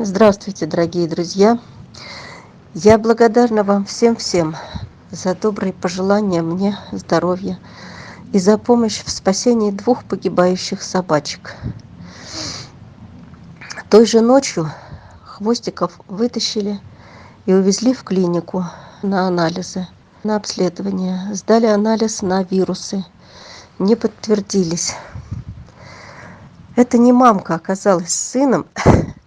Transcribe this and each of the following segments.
Здравствуйте, дорогие друзья! Я благодарна вам всем за добрые пожелания мне здоровья и за помощь в спасении 2 погибающих собачек. Той же ночью Хвостиков вытащили и увезли в клинику на анализы, на обследование. Сдали анализ на вирусы, не подтвердились. Это не мамка оказалась с сыном,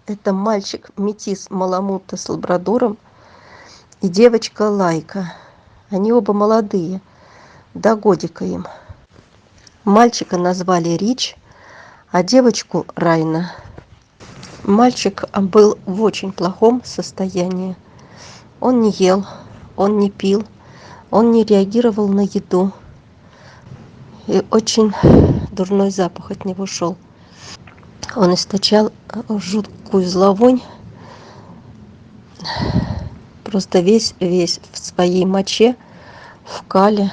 это мальчик-метис Маламута с лабрадором и девочка Лайка. Они оба молодые, до годика им. Мальчика назвали Рич, а девочку Райна. Мальчик был в очень плохом состоянии. Он не ел, он не пил, он не реагировал на еду. И очень дурной запах от него шел. Он источал жуткую зловонь, просто весь в своей моче, в кале,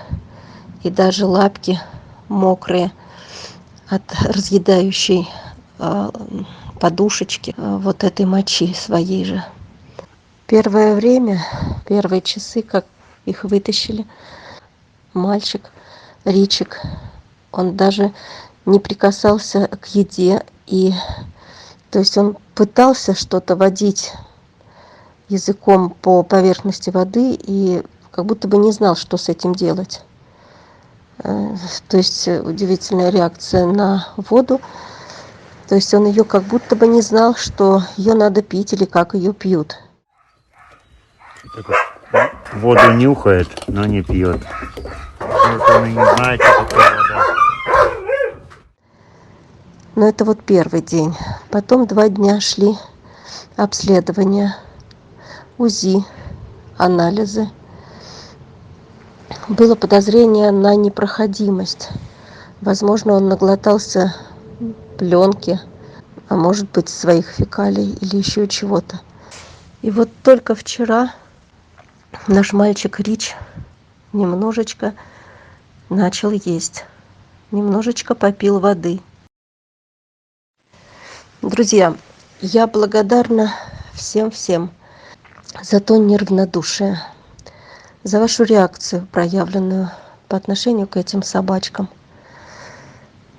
и даже лапки мокрые от разъедающей подушечки вот этой мочи своей же. Первое время, первые часы, как их вытащили, мальчик Ричик, он даже не прикасался к еде, и то есть он пытался что-то водить языком по поверхности воды и как будто бы не знал, что с этим делать. То есть удивительная реакция на воду. То есть он ее как будто бы не знал, что ее надо пить или как ее пьют. Воду нюхает, но не пьет. Вот он и не знает, что такое вода. Но это вот первый день. Потом 2 дня шли обследования, УЗИ, анализы. Было подозрение на непроходимость. Возможно, он наглотался пленки, а может быть, своих фекалий или еще чего-то. И вот только вчера наш мальчик Рич немножечко начал есть, немножечко попил воды. Друзья, я благодарна всем за то неравнодушие, за вашу реакцию, проявленную по отношению к этим собачкам.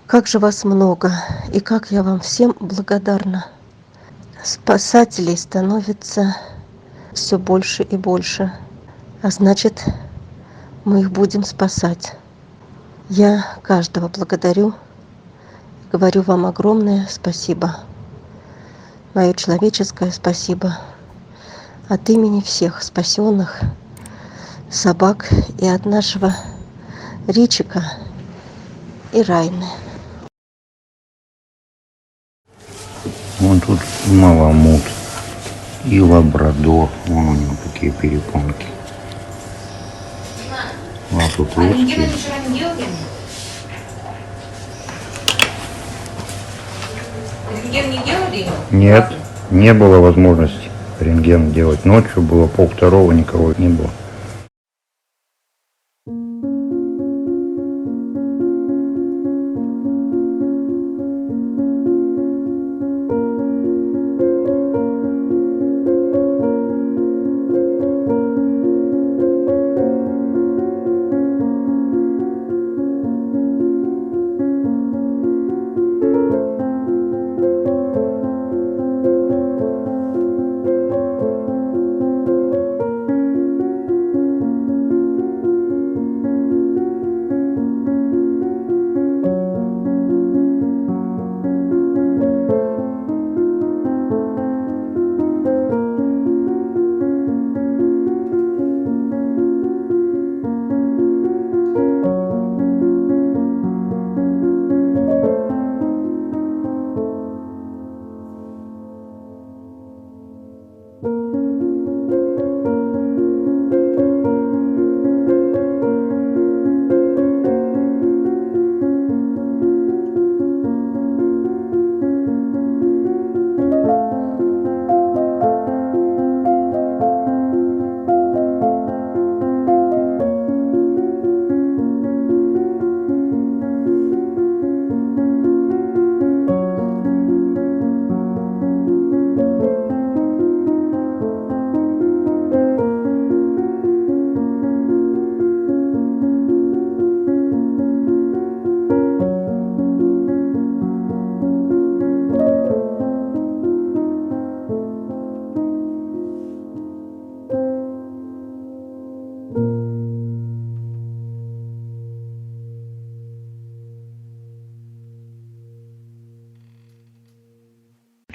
Как же вас много, и как я вам всем благодарна. Спасателей становится все больше и больше, а значит, мы их будем спасать. Я каждого благодарю, говорю вам огромное спасибо. Мое человеческое спасибо от имени всех спасенных собак и от нашего Ричика и Райны. Вон тут маламут и лабрадор. Вон у него какие перепонки. Лапы плоские. Рентген не делали? Нет, не было возможности рентген делать. Ночью было 1:30, никого не было.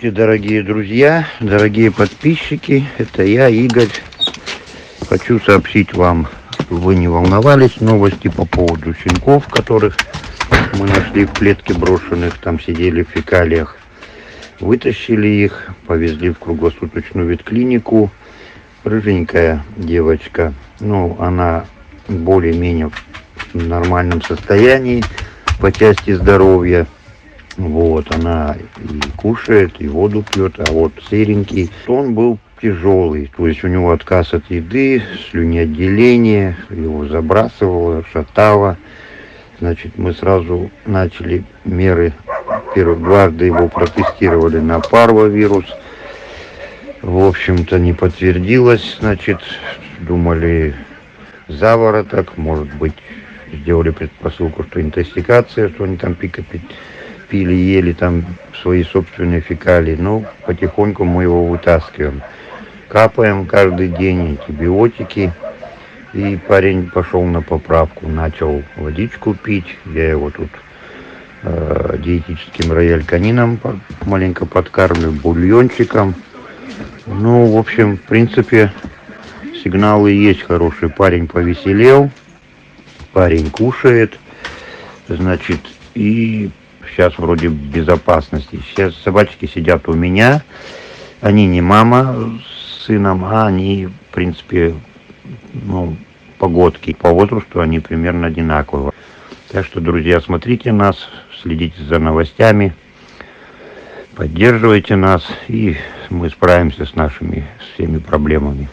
Здравствуйте, дорогие друзья, дорогие подписчики. Это я, Игорь. Хочу сообщить вам, чтобы вы не волновались, новости по поводу щенков, которых мы нашли в клетке брошенных. Там сидели в фекалиях. Вытащили их, повезли в круглосуточную ветклинику. Рыженькая девочка. Ну, она более-менее в нормальном состоянии по части здоровья. Вот, она и кушает, и воду пьет, а вот серенький, он был тяжелый, то есть у него отказ от еды, слюноотделение, его забрасывало, шатало. Значит, мы сразу начали меры, дважды его протестировали на парвовирус, в общем-то не подтвердилось, значит, думали завороток, может быть, сделали предпосылку, что интоксикация, что они там пили, ели там свои собственные фекалии. Ну, потихоньку мы его вытаскиваем. Капаем каждый день антибиотики. И парень пошел на поправку. Начал водичку пить. Я его тут диетическим рояль-канином маленько подкармливаю, бульончиком. Ну, в общем, в принципе, сигналы есть хорошие. Парень повеселел. Парень кушает. Значит, и сейчас вроде в безопасности. Сейчас собачки сидят у меня. Они не мама с сыном, а они, в принципе, ну, погодки. По возрасту они примерно одинаковые. Так что, друзья, смотрите нас, следите за новостями, поддерживайте нас, и мы справимся с нашими всеми проблемами.